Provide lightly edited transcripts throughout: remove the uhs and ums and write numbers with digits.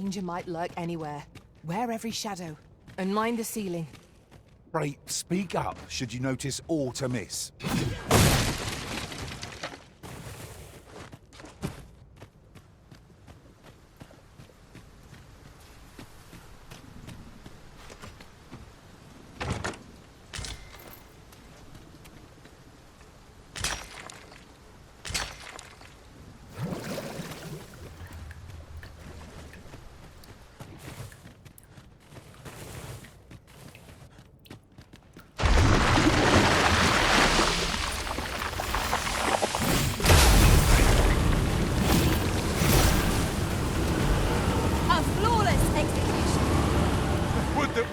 Danger might lurk anywhere. Wear every shadow, and mind the ceiling. Ray, speak up should you notice aught amiss.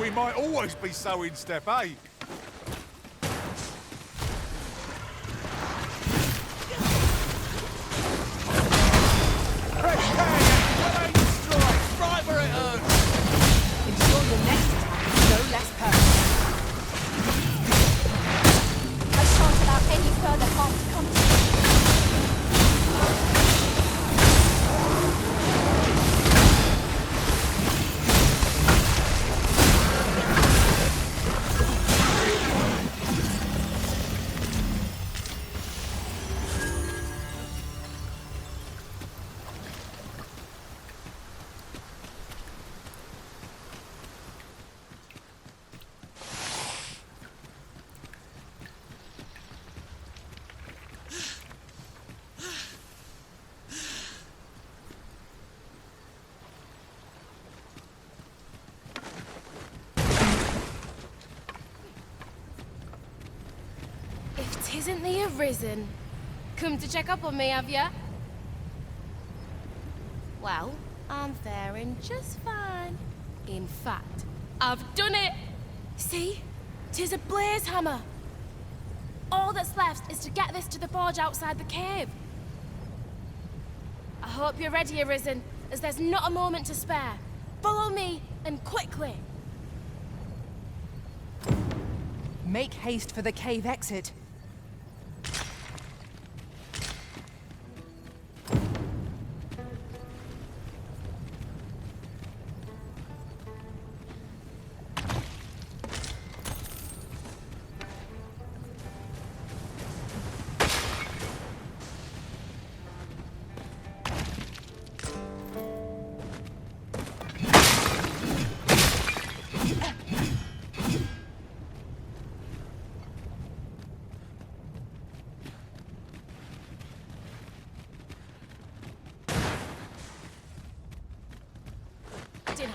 We might always be so in step, eh? Fresh tag! That ain't strike! Right where it hurts! Ensure your next attack is no less perfect. I shan't allow any further harm to come to you. Tisn't the Arisen? Come to check up on me, have ya? Well, I'm faring just fine. In fact, I've done it! See? 'Tis a blaze hammer! All that's left is to get this to the forge outside the cave. I hope you're ready, Arisen, as there's not a moment to spare. Follow me, and quickly! Make haste for the cave exit.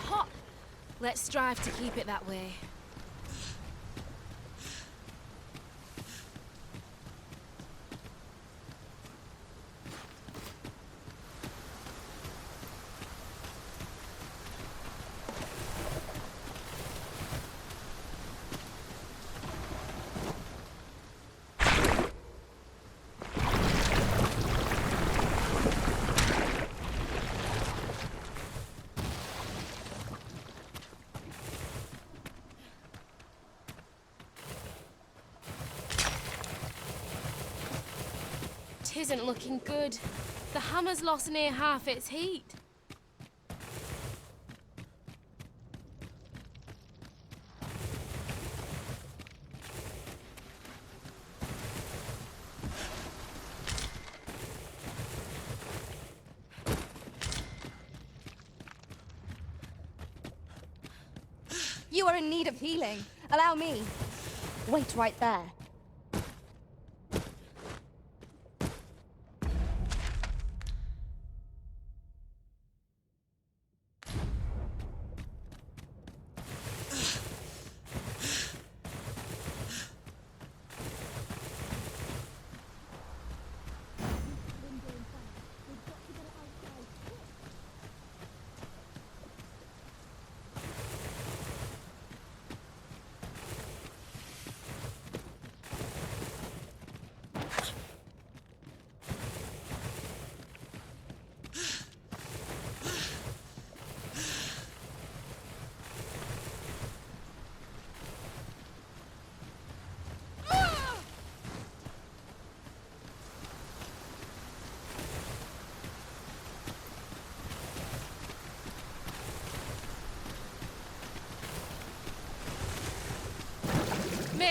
Hot. Let's strive to keep it that way. Isn't looking good. The hammer's lost near half its heat. You are in need of healing. Allow me. Wait right there.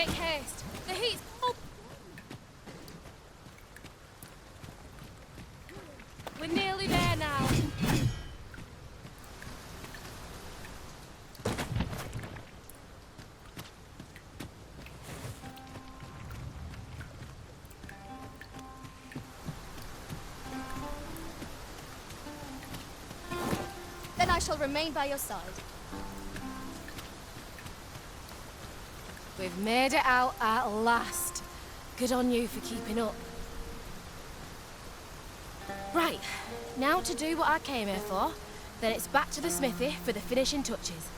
make haste. The heat's... Oh. We're nearly there now. Then I shall remain by your side. We've made it out at last. Good on you for keeping up. Right, now to do what I came here for, then it's back to the smithy for the finishing touches.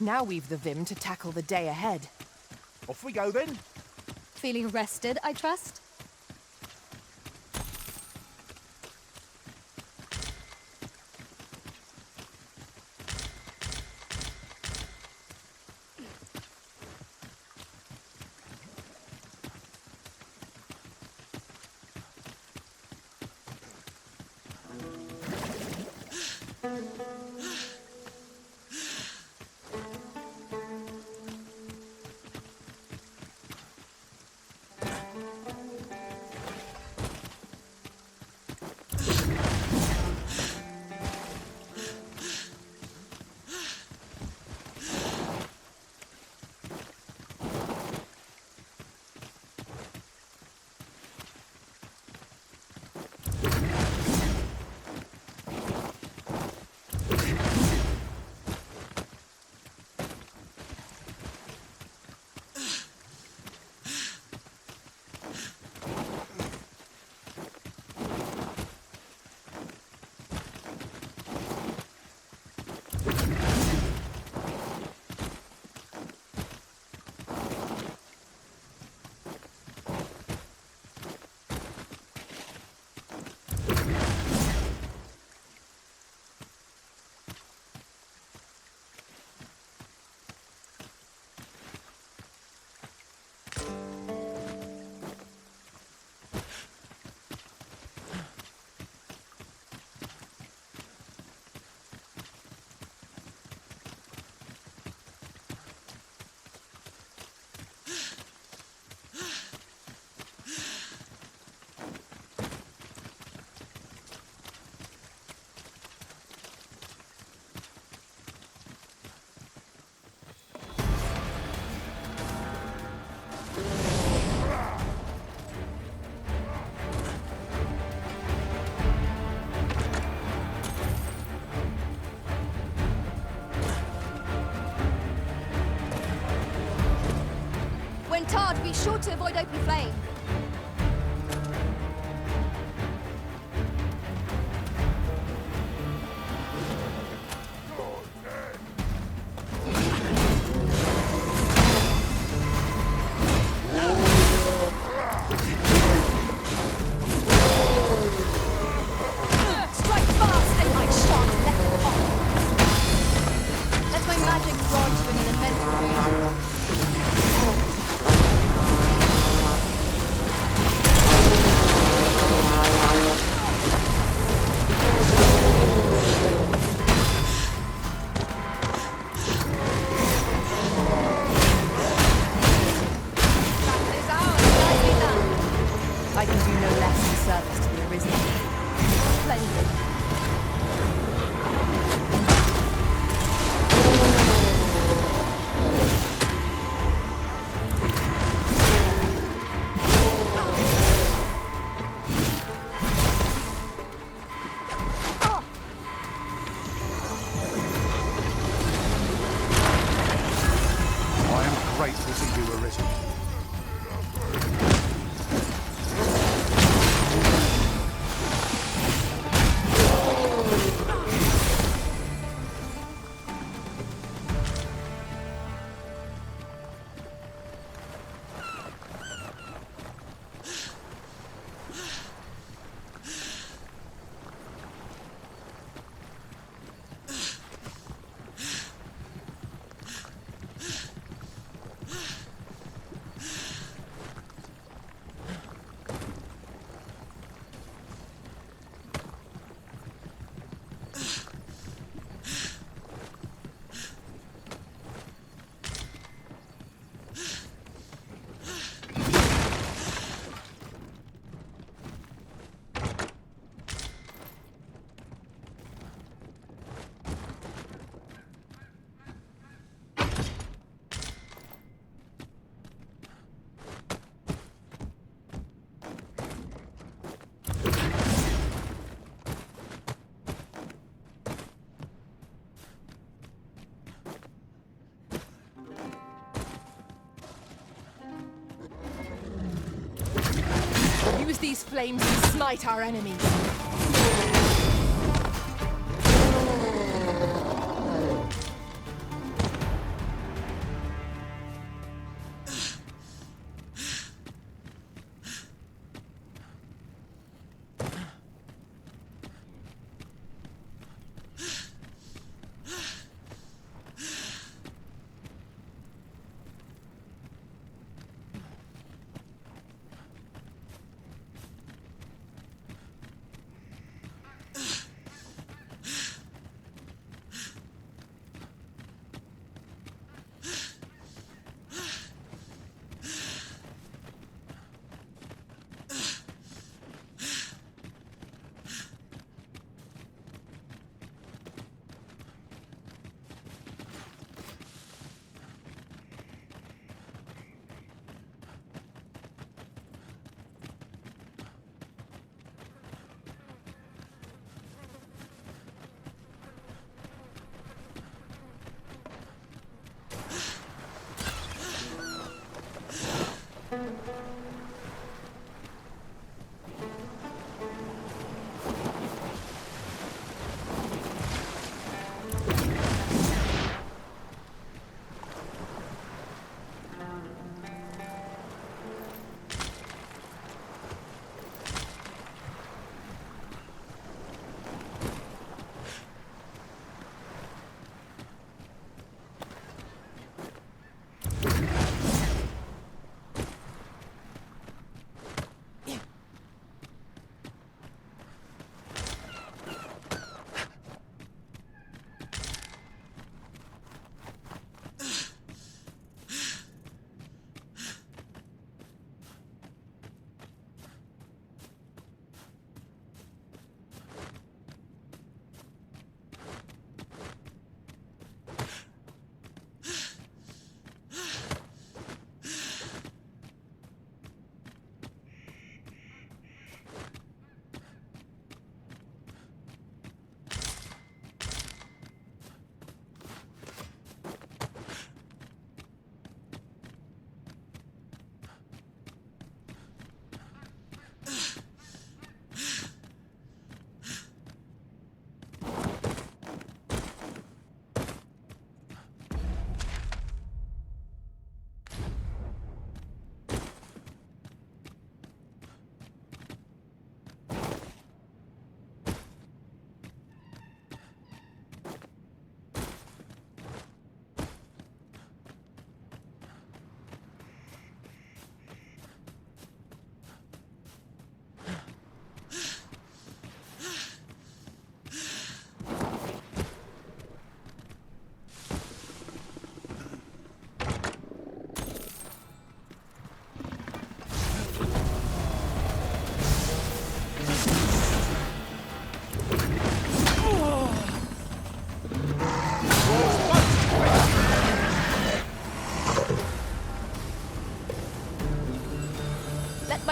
Now we've the vim to tackle the day ahead. Off we go then. Feeling rested, I trust? Be sure to avoid open flame. Strike fast and my shot left off. Let my magic grant you an inventory. That is ours. Nicely done. I can do no less in service to the Arisen. Splendid. I am grateful to you, Arisen. Use these flames to smite our enemies.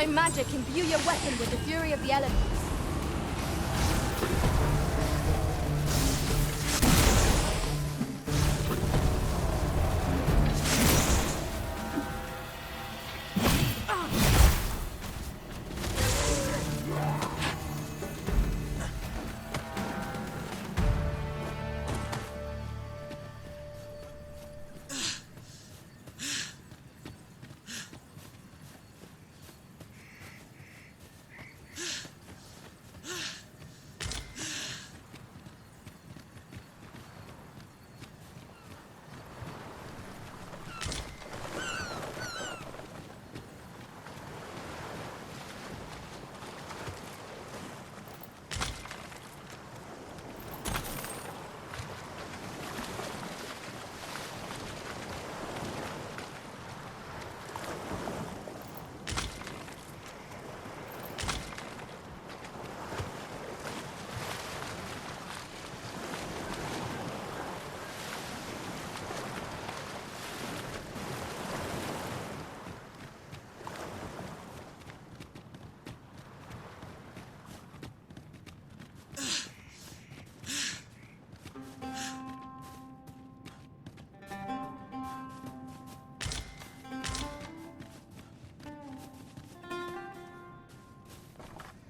my magic, imbue your weapon with the fury of the elements.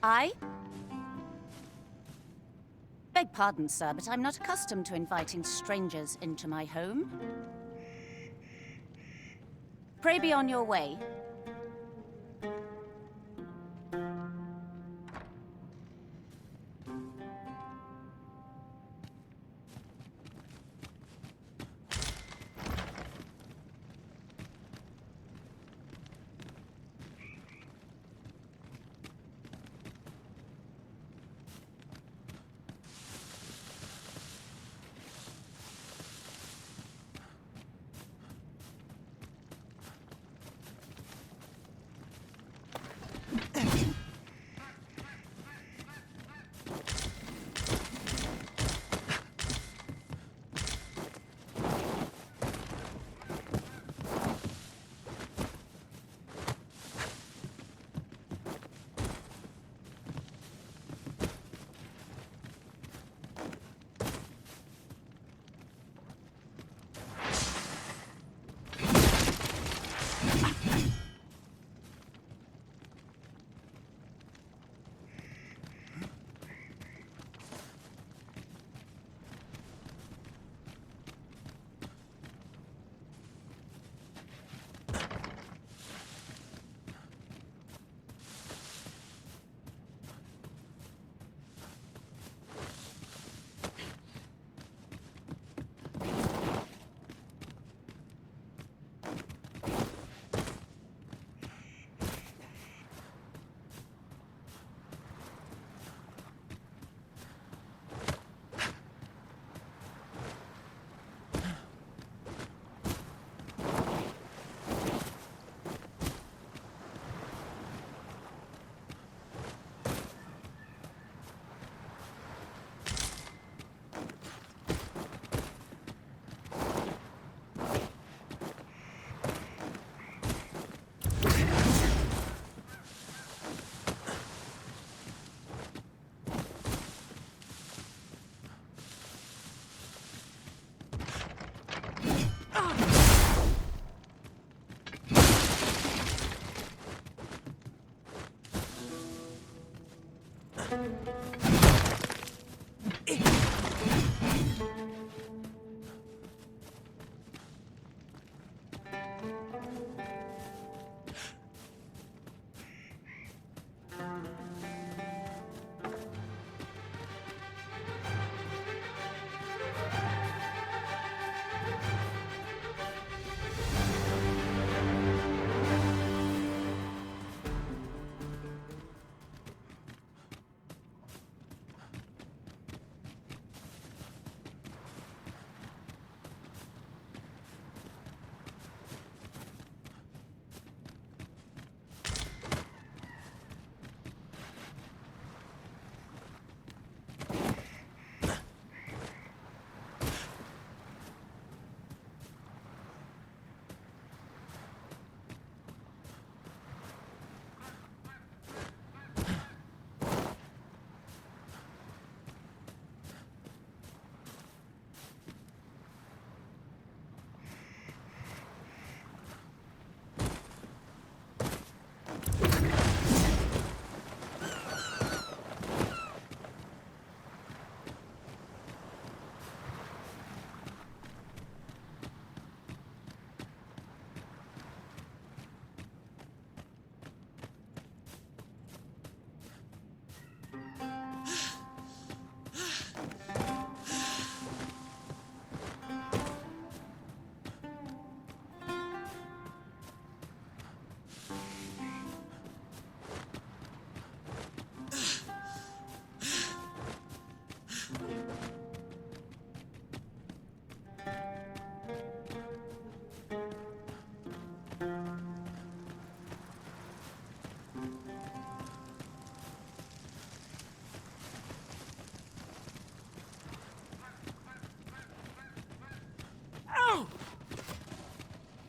I? Beg pardon, sir, but I'm not accustomed to inviting strangers into my home. Pray be on your way.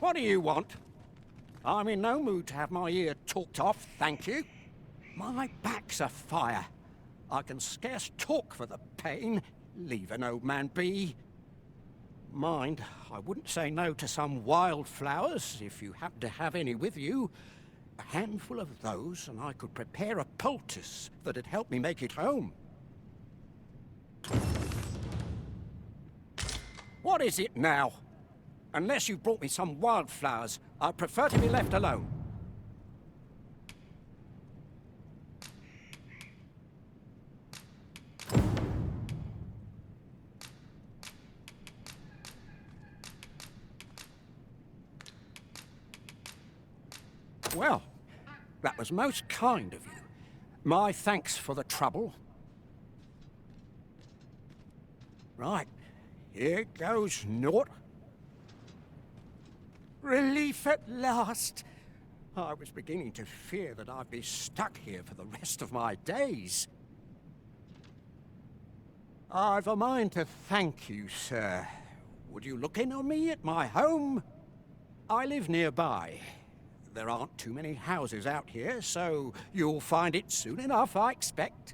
What do you want? I'm in no mood to have my ear talked off, thank you. My back's afire. I can scarce talk for the pain. Leave an old man be. Mind, I wouldn't say no to some wildflowers, if you happen to have any with you. A handful of those, and I could prepare a poultice that'd help me make it home. What is it now? Unless you brought me some wildflowers, I'd prefer to be left alone. Well, that was most kind of you. My thanks for the trouble. Right, here goes naught. Relief at last. I was beginning to fear that I'd be stuck here for the rest of my days. I've a mind to thank you, sir. Would you look in on me at my home? I live nearby. There aren't too many houses out here, so you'll find it soon enough, I expect.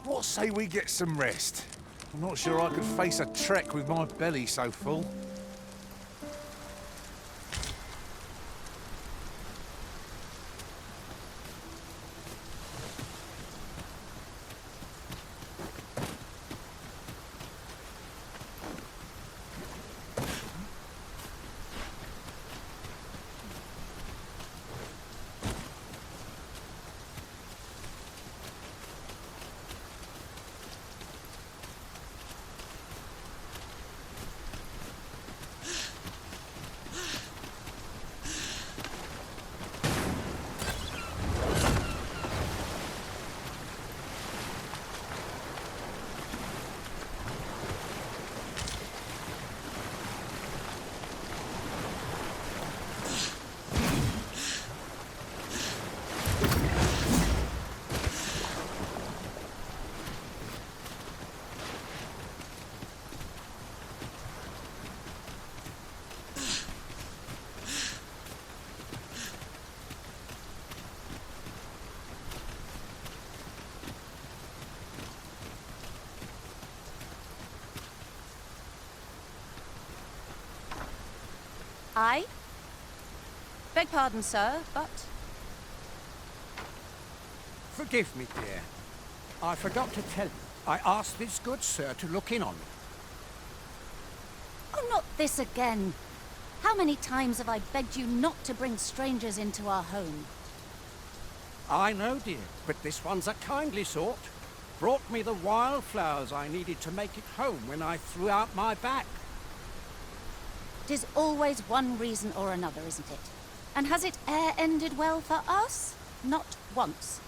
What say we get some rest? I'm not sure I could face a trek with my belly so full. I beg pardon, sir, but... Forgive me, dear. I forgot to tell you. I asked this good sir to look in on me. Oh, not this again. How many times have I begged you not to bring strangers into our home? I know, dear, but this one's a kindly sort. Brought me the wildflowers I needed to make it home when I threw out my back. 'Tis always one reason or another, isn't it? And has it e'er ended well for us? Not once.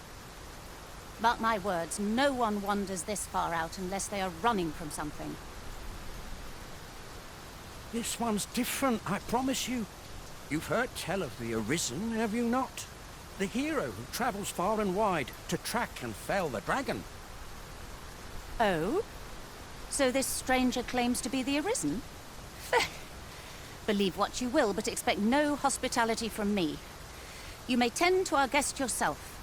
Mark my words, no one wanders this far out unless they are running from something. This one's different, I promise you. You've heard tell of the Arisen, have you not? The hero who travels far and wide to track and fell the dragon. Oh? So this stranger claims to be the Arisen? Believe what you will, but expect no hospitality from me. You may tend to our guest yourself.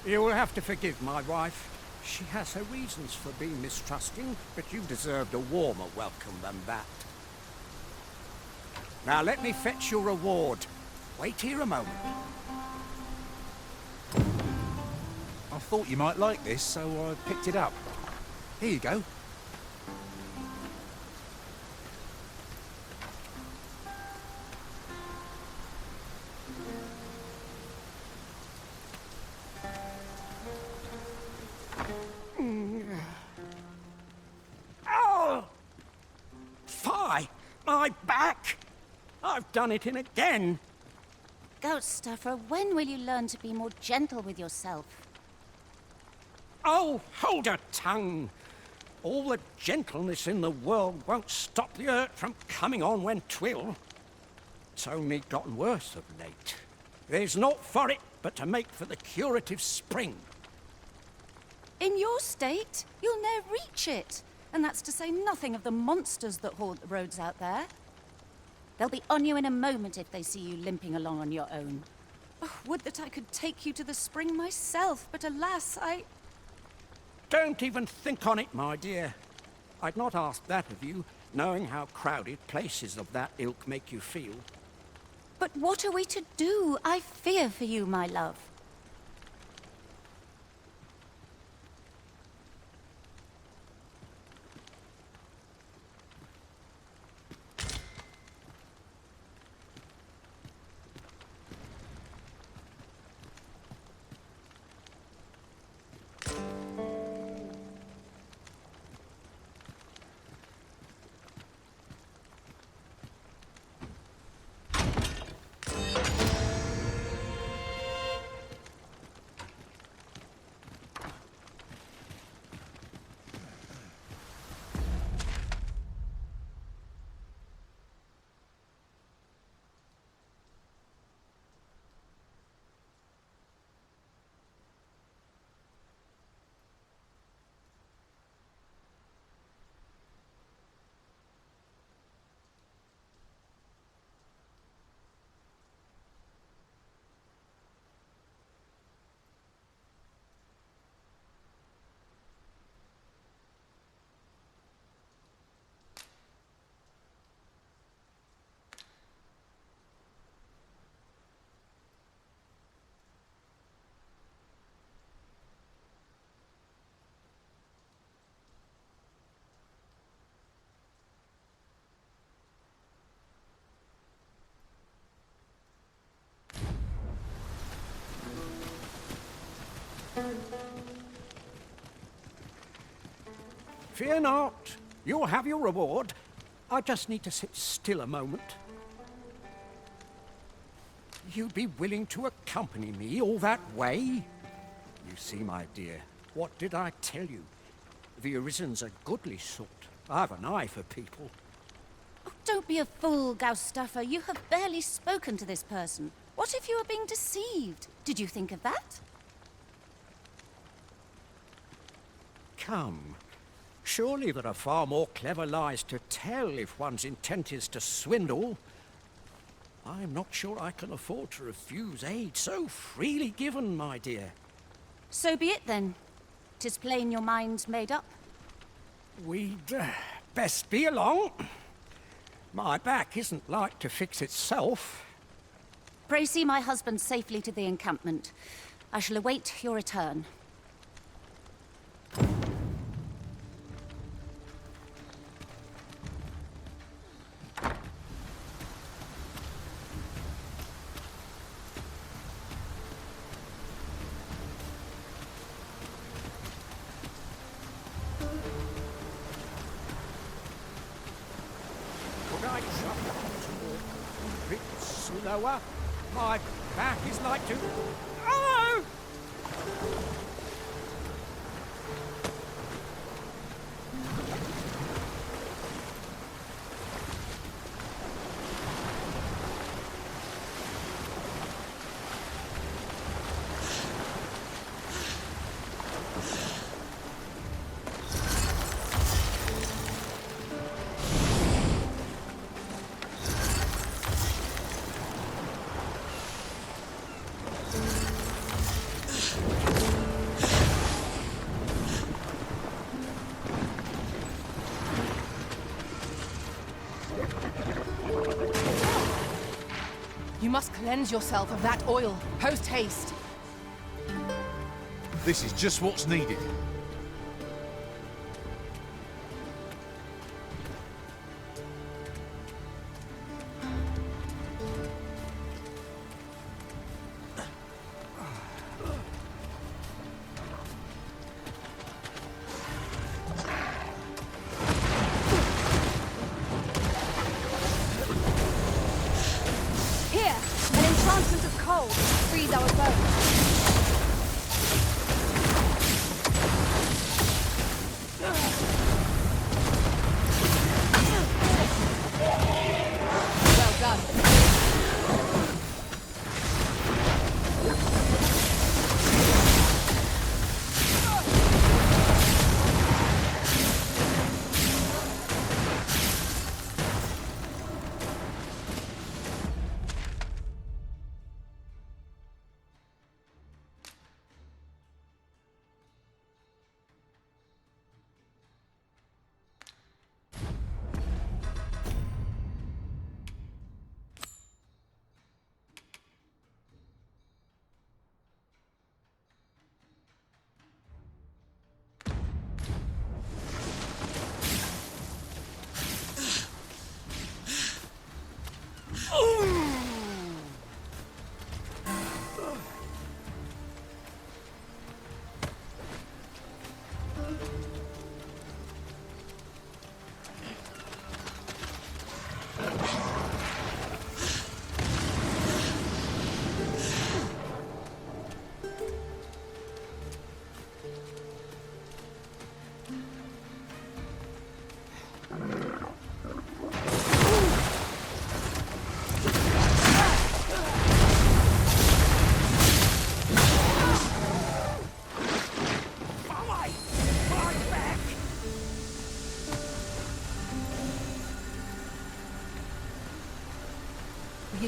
You will have to forgive my wife. She has her reasons for being mistrusting, but you deserved a warmer welcome than that. Now let me fetch your reward. Wait here a moment. I thought you might like this, so I picked it up. Here you go. Oh! Fie! My back! I've done it in again. Goat stuffer, when will you learn to be more gentle with yourself? Oh, hold your tongue. All the gentleness in the world won't stop the hurt from coming on when 'twill. It's only gotten worse of late. There's naught for it but to make for the curative spring. In your state, you'll ne'er reach it. And that's to say nothing of the monsters that haunt the roads out there. They'll be on you in a moment if they see you limping along on your own. Oh, would that I could take you to the spring myself, but alas, Don't even think on it, my dear. I'd not ask that of you, knowing how crowded places of that ilk make you feel. But what are we to do? I fear for you, my love. Fear not. You'll have your reward. I just need to sit still a moment. You'd be willing to accompany me all that way? You see, my dear, what did I tell you? The Arisen's a goodly sort. I've an eye for people. Oh, don't be a fool, Gaustuffer. You have barely spoken to this person. What if you were being deceived? Did you think of that? Come. Surely there are far more clever lies to tell if one's intent is to swindle. I'm not sure I can afford to refuse aid so freely given, my dear. So be it then. 'Tis plain your mind's made up. We'd best be along. My back isn't like to fix itself. Pray see my husband safely to the encampment. I shall await your return. Could I try to walk a bit slower? My back is like to... Oh! You must cleanse yourself of that oil, post-haste. This is just what's needed.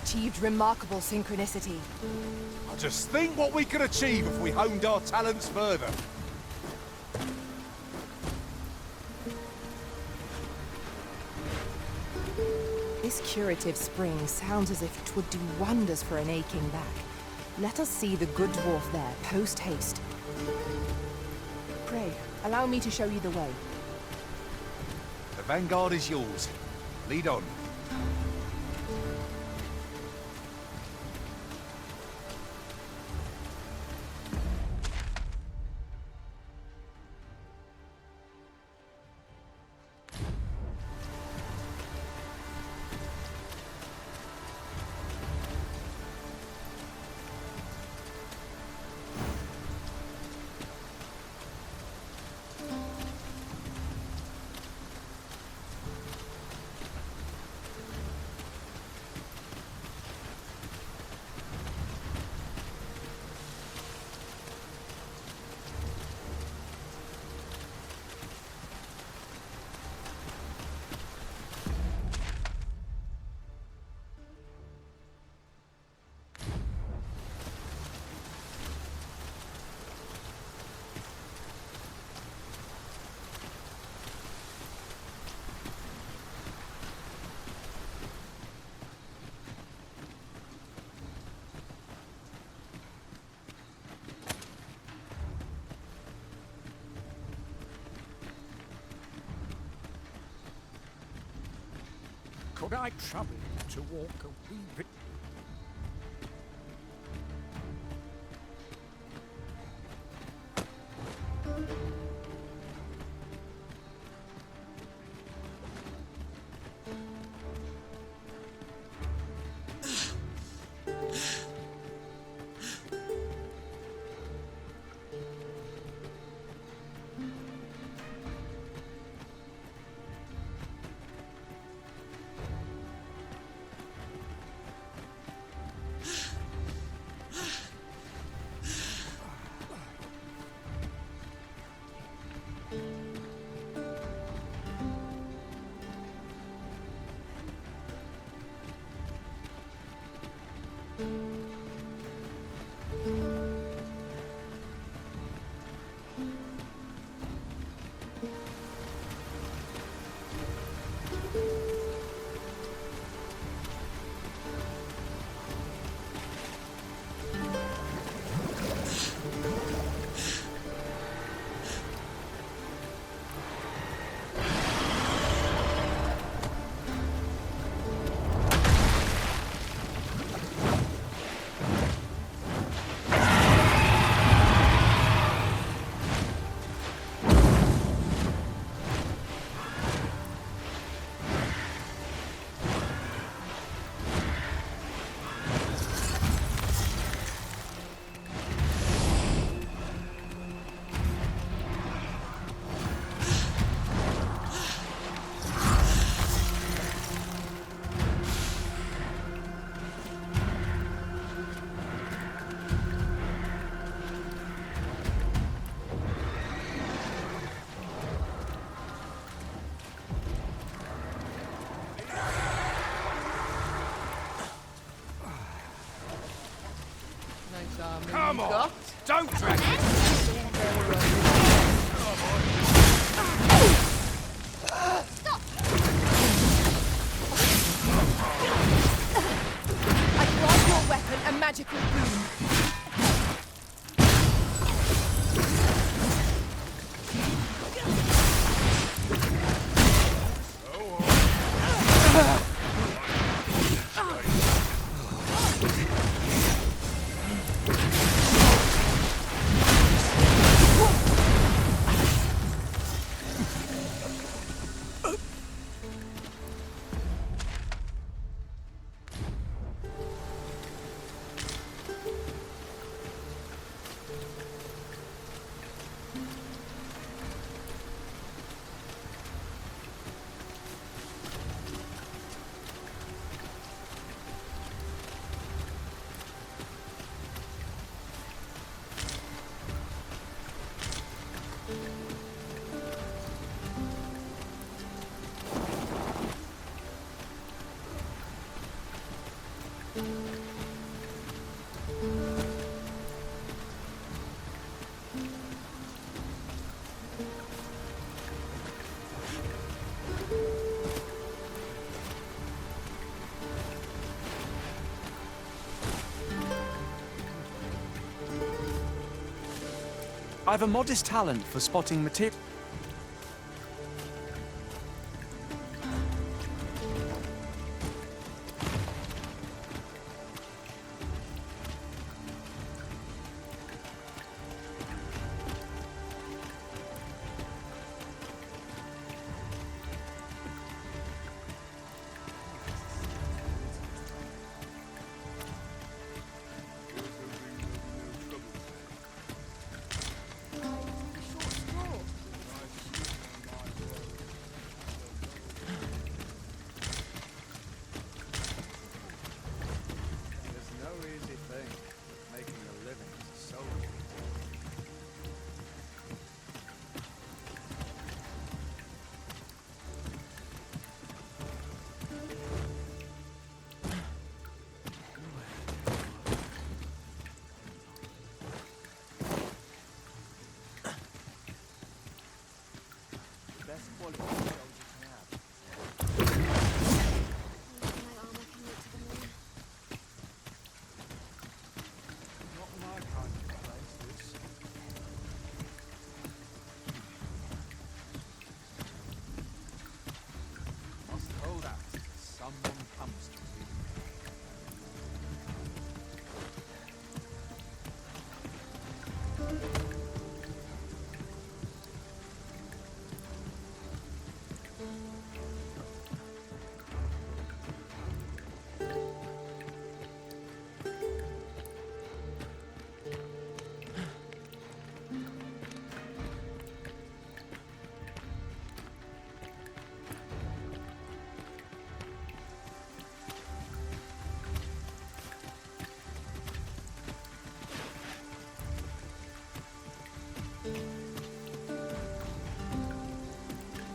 achieved remarkable synchronicity. I just think what we could achieve if we honed our talents further. This curative spring sounds as if it would do wonders for an aching back. Let us see the good dwarf there, post-haste. Pray, allow me to show you the way. The vanguard is yours. Lead on. Could I trouble you to walk a wee bit? Come on! Don't drag it! I grant your weapon a magical boon. I've a modest talent for spotting material.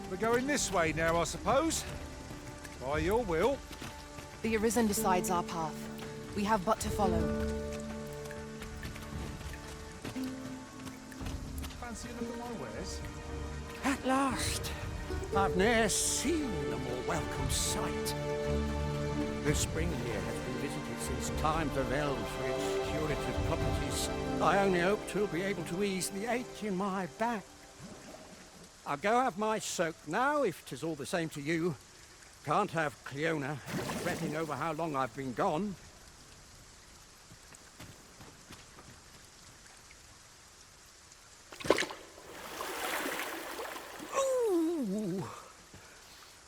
We're going this way now, I suppose. By your will. The Arisen decides our path. We have but to follow. Fancy a look at my wares? At last! I've ne'er seen a more welcome sight. The spring here has been visited since time prevailed for its curative properties. I only hope 'twill be able to ease the ache in my back. I'll go have my soak now, if 'tis all the same to you. Can't have Cleona fretting over how long I've been gone. Ooh!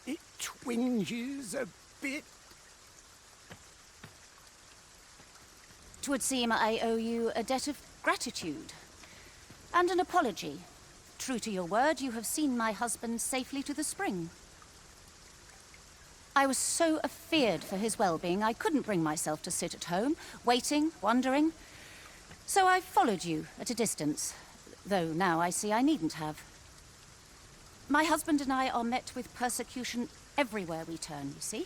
It twinges a bit. 'Twould seem I owe you a debt of gratitude and an apology. True to your word, you have seen my husband safely to the spring. I was so afeared for his well-being, I couldn't bring myself to sit at home, waiting, wondering. So I followed you at a distance, though now I see I needn't have. My husband and I are met with persecution everywhere we turn, you see.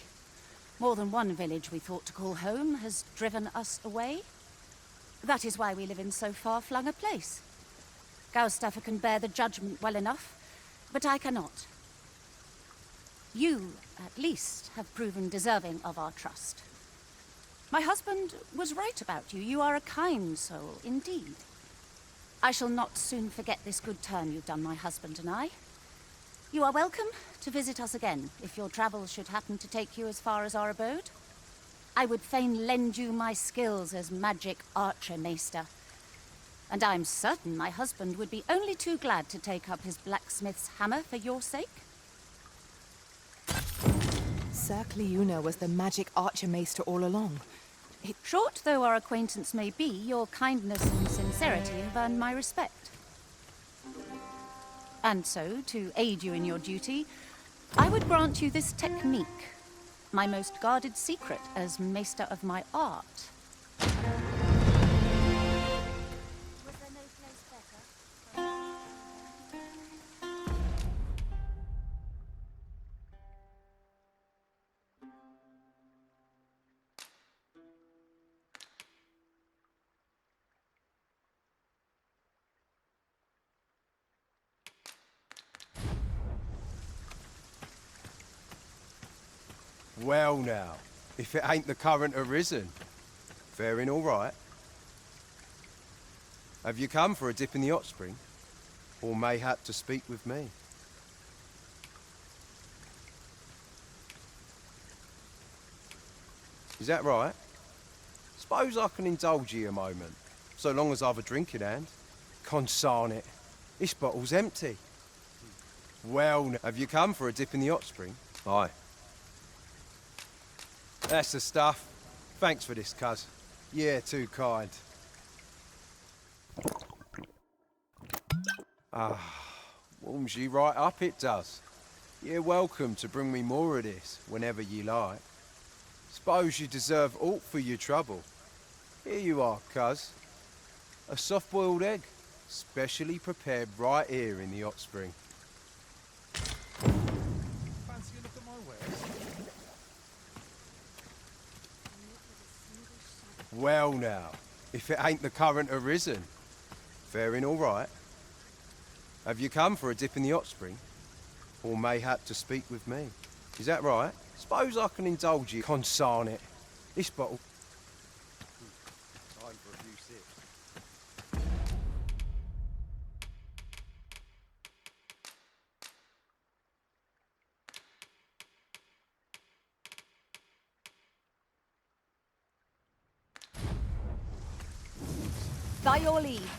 More than one village we thought to call home has driven us away. That is why we live in so far-flung a place. Gaustaffer can bear the judgment well enough, but I cannot. You, at least, have proven deserving of our trust. My husband was right about you. You are a kind soul, indeed. I shall not soon forget this good turn you've done my husband and I. You are welcome to visit us again, if your travels should happen to take you as far as our abode. I would fain lend you my skills as magic archer maester. And I'm certain my husband would be only too glad to take up his blacksmith's hammer for your sake. Sir Cleona was the magic archer maester all along. Short though our acquaintance may be, your kindness and sincerity have earned my respect. And so, to aid you in your duty, I would grant you this technique, my most guarded secret as maester of my art. Well now, if it ain't the current Arisen. Faring all right? Have you come for a dip in the hot spring? or mayhap to speak with me. Is that right? Suppose I can indulge you a moment, so long as I've a drink in hand. Consarn it, this bottle's empty. Well, have you come for a dip in the hot spring? Aye. That's the stuff. Thanks for this, cuz. Yeah, too kind. Warms you right up, it does. You're welcome to bring me more of this whenever you like. Suppose you deserve aught for your trouble. Here you are, cuz. A soft-boiled egg, specially prepared right here in the hot spring. Fancy a look at my wares? Well now, if it ain't the current arisen. Faring all right. Have you come for a dip in the hot spring? Or mayhap to speak with me? Is that right? Suppose I can indulge you. Consarn it. This bottle... Time for a few sips. By your leave.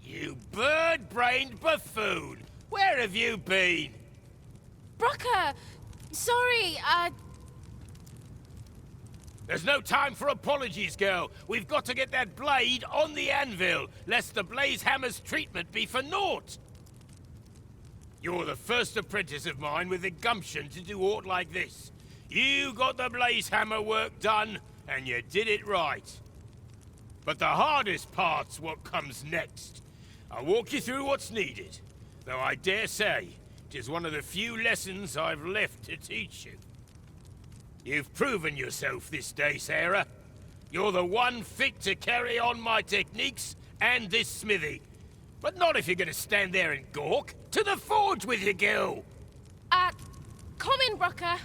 You bird-brained buffoon! Where have you been? Brocker! Sorry, There's no time for apologies, girl. We've got to get that blade on the anvil, lest the blaze hammer's treatment be for naught. You're the first apprentice of mine with the gumption to do aught like this. You got the blaze hammer work done, and you did it right. But the hardest part's what comes next. I'll walk you through what's needed, though I dare say it is one of the few lessons I've left to teach you. You've proven yourself this day, Sarah. You're the one fit to carry on my techniques and this smithy. But not if you're gonna stand there and gawk. To the forge with you, girl! come in, Brocker.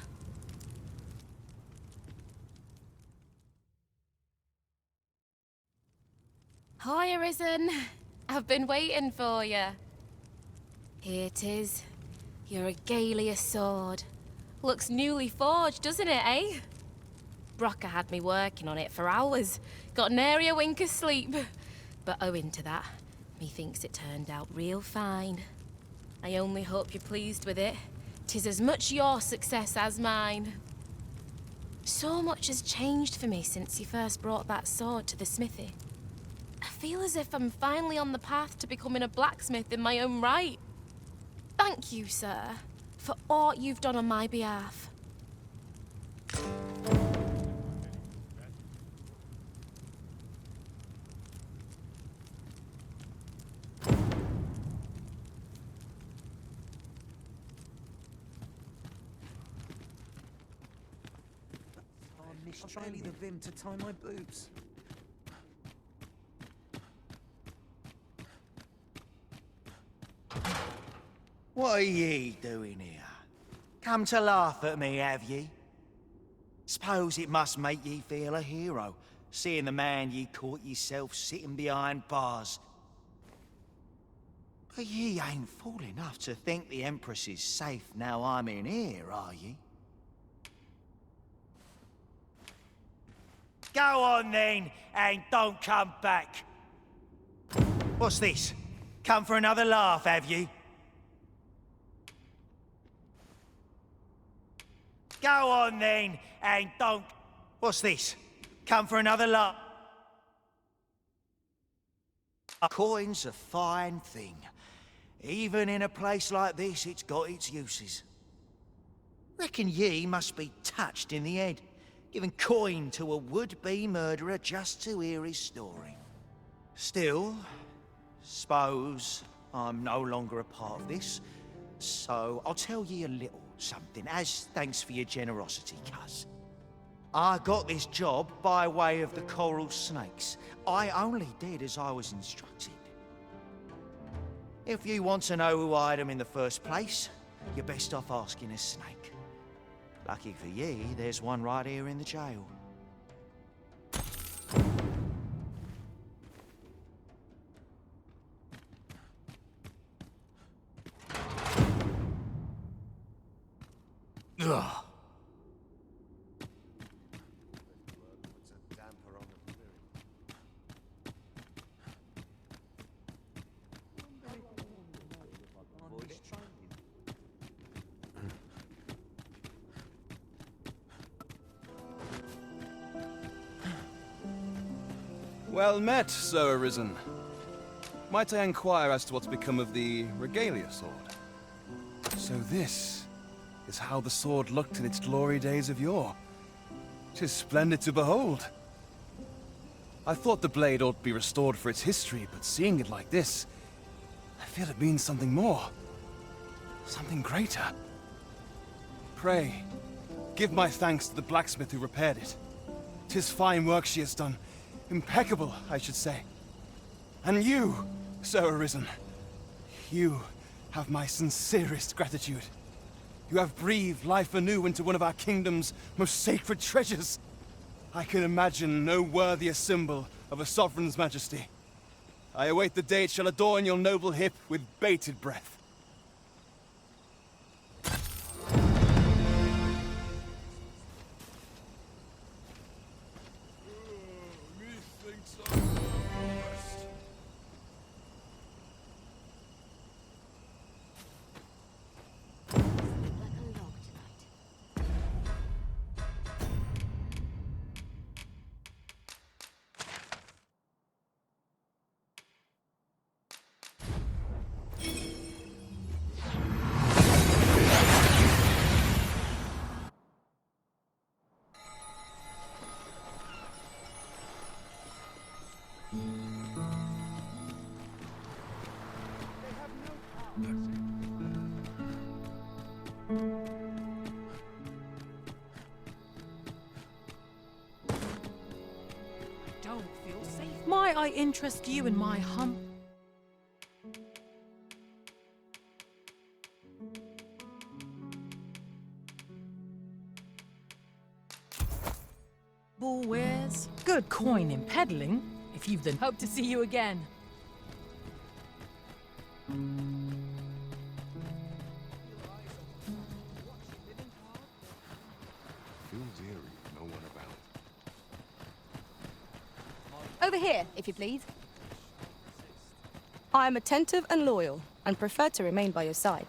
Hi, Arisen. I've been waiting for you. Here it is. Your regalia sword. Looks newly forged, doesn't it, eh? Brocker had me working on it for hours. Got nary a wink of sleep. But owing to that, methinks it turned out real fine. I only hope you're pleased with it. 'Tis as much your success as mine. So much has changed for me since you first brought that sword to the smithy. I feel as if I'm finally on the path to becoming a blacksmith in my own right. Thank you, sir, for all you've done on my behalf. Barely the vim to tie my boots. What are ye doing here? Come to laugh at me, have ye? Suppose it must make ye feel a hero, seeing the man ye caught yourself sitting behind bars. But ye ain't fool enough to think the Empress is safe now I'm in here, are ye? Go on then, and don't come back. What's this? Come for another laugh, have you? Go on then, and don't... What's this? Come for another lot? A coin's a fine thing. Even in a place like this, it's got its uses. Reckon ye must be touched in the head, giving coin to a would-be murderer just to hear his story. Still, suppose I'm no longer a part of this, so I'll tell ye a little something, as thanks for your generosity, cuz. I got this job by way of the coral snakes. I only did as I was instructed. If you want to know who hired them in the first place, you're best off asking a snake. Lucky for ye, there's one right here in the jail. Ugh. Well met, Sir Arisen. Might I inquire as to what's become of the Regalia sword? So this is how the sword looked in its glory days of yore. 'Tis splendid to behold. I thought the blade ought to be restored for its history, but seeing it like this, I feel it means something more. Something greater. Pray, give my thanks to the blacksmith who repaired it. 'Tis fine work she has done. Impeccable, I should say. And you, Sir Arisen, you have my sincerest gratitude. You have breathed life anew into one of our kingdom's most sacred treasures. I can imagine no worthier symbol of a sovereign's majesty. I await the day it shall adorn your noble hip with bated breath. Might I interest you in my wares? Good coin in peddling, if you've then hope to see you again. Over here, if you please. I am attentive and loyal, and prefer to remain by your side.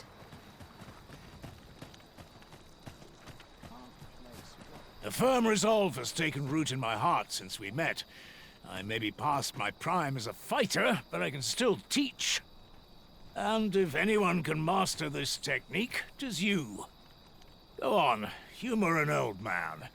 A firm resolve has taken root in my heart since we met. I may be past my prime as a fighter, but I can still teach. And if anyone can master this technique, 'tis you. Go on, humor an old man.